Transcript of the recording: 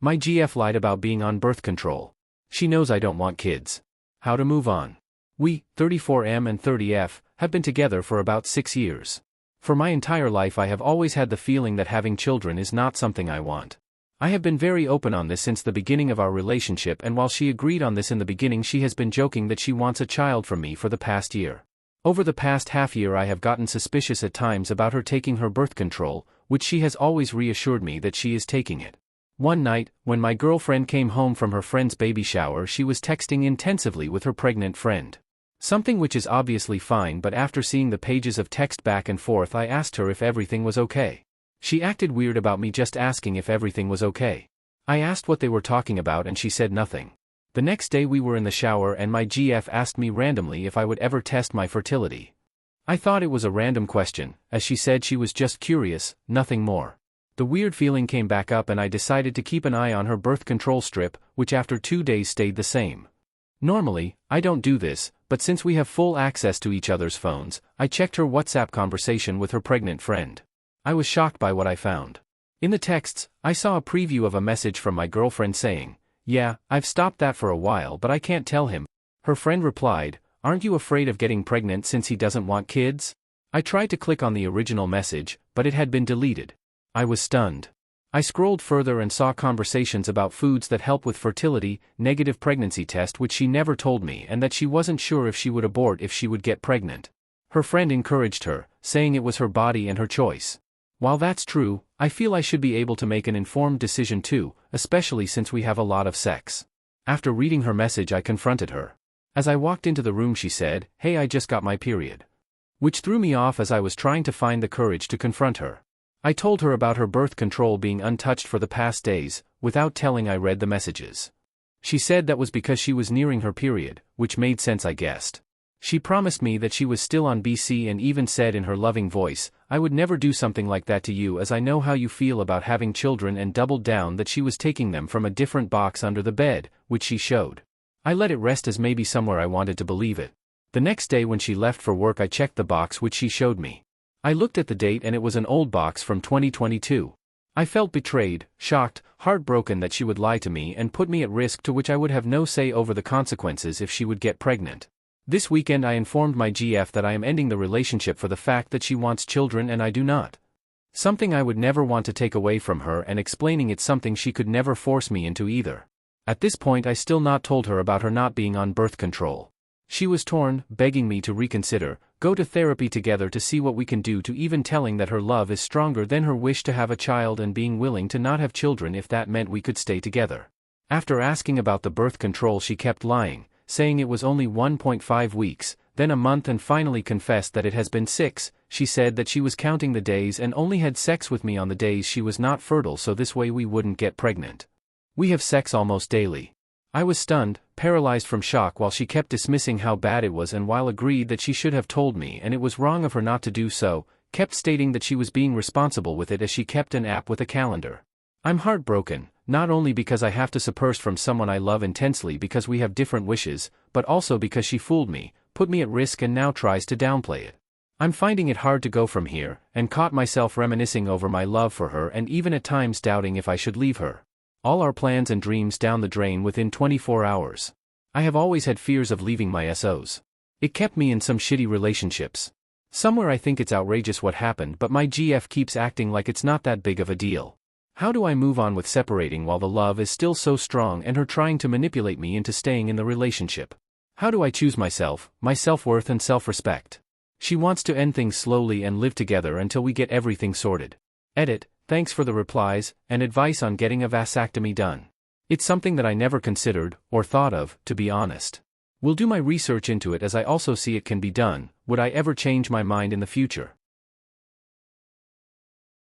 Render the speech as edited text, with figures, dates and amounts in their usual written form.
My GF lied about being on birth control. She knows I don't want kids. How to move on. We, 34M and 30F, have been together for about 6 years. For my entire life I have always had the feeling that having children is not something I want. I have been very open on this since the beginning of our relationship, and while she agreed on this in the beginning, she has been joking that she wants a child from me for the past year. Over the past half year I have gotten suspicious at times about her taking her birth control, which she has always reassured me that she is taking it. One night, when my girlfriend came home from her friend's baby shower, she was texting intensively with her pregnant friend. Something which is obviously fine, but after seeing the pages of text back and forth I asked her if everything was okay. She acted weird about me just asking if everything was okay. I asked what they were talking about and she said nothing. The next day we were in the shower and my GF asked me randomly if I would ever test my fertility. I thought it was a random question, as she said she was just curious, nothing more. The weird feeling came back up and I decided to keep an eye on her birth control strip, which after 2 days stayed the same. Normally, I don't do this, but since we have full access to each other's phones, I checked her WhatsApp conversation with her pregnant friend. I was shocked by what I found. In the texts, I saw a preview of a message from my girlfriend saying, "Yeah, I've stopped that for a while but I can't tell him." Her friend replied, "Aren't you afraid of getting pregnant since he doesn't want kids?" I tried to click on the original message, but it had been deleted. I was stunned. I scrolled further and saw conversations about foods that help with fertility, negative pregnancy test which she never told me, and that she wasn't sure if she would abort if she would get pregnant. Her friend encouraged her, saying it was her body and her choice. While that's true, I feel I should be able to make an informed decision too, especially since we have a lot of sex. After reading her message I confronted her. As I walked into the room she said, "Hey, I just got my period." Which threw me off as I was trying to find the courage to confront her. I told her about her birth control being untouched for the past days, without telling I read the messages. She said that was because she was nearing her period, which made sense I guessed. She promised me that she was still on BC and even said in her loving voice, "I would never do something like that to you as I know how you feel about having children," and doubled down that she was taking them from a different box under the bed, which she showed. I let it rest as maybe somewhere I wanted to believe it. The next day when she left for work I checked the box which she showed me. I looked at the date and it was an old box from 2022. I felt betrayed, shocked, heartbroken that she would lie to me and put me at risk, to which I would have no say over the consequences if she would get pregnant. This weekend I informed my GF that I am ending the relationship for the fact that she wants children and I do not. Something I would never want to take away from her, and explaining it's something she could never force me into either. At this point I still not told her about her not being on birth control. She was torn, begging me to reconsider, go to therapy together to see what we can do, to even telling that her love is stronger than her wish to have a child and being willing to not have children if that meant we could stay together. After asking about the birth control she kept lying, saying it was only 1.5 weeks, then a month, and finally confessed that it has been 6. She said that she was counting the days and only had sex with me on the days she was not fertile so this way we wouldn't get pregnant. We have sex almost daily. I was stunned, paralyzed from shock, while she kept dismissing how bad it was, and while agreed that she should have told me and it was wrong of her not to do so, kept stating that she was being responsible with it as she kept an app with a calendar. I'm heartbroken, not only because I have to separate from someone I love intensely because we have different wishes, but also because she fooled me, put me at risk, and now tries to downplay it. I'm finding it hard to go from here, and caught myself reminiscing over my love for her and even at times doubting if I should leave her. All our plans and dreams down the drain within 24 hours. I have always had fears of leaving my SOs. It kept me in some shitty relationships. Somewhere I think it's outrageous what happened, but my GF keeps acting like it's not that big of a deal. How do I move on with separating while the love is still so strong and her trying to manipulate me into staying in the relationship? How do I choose myself, my self-worth and self-respect? She wants to end things slowly and live together until we get everything sorted. Edit. Thanks for the replies and advice on getting a vasectomy done. It's something that I never considered or thought of, to be honest. Will do my research into it as I also see it can be done. Would I ever change my mind in the future?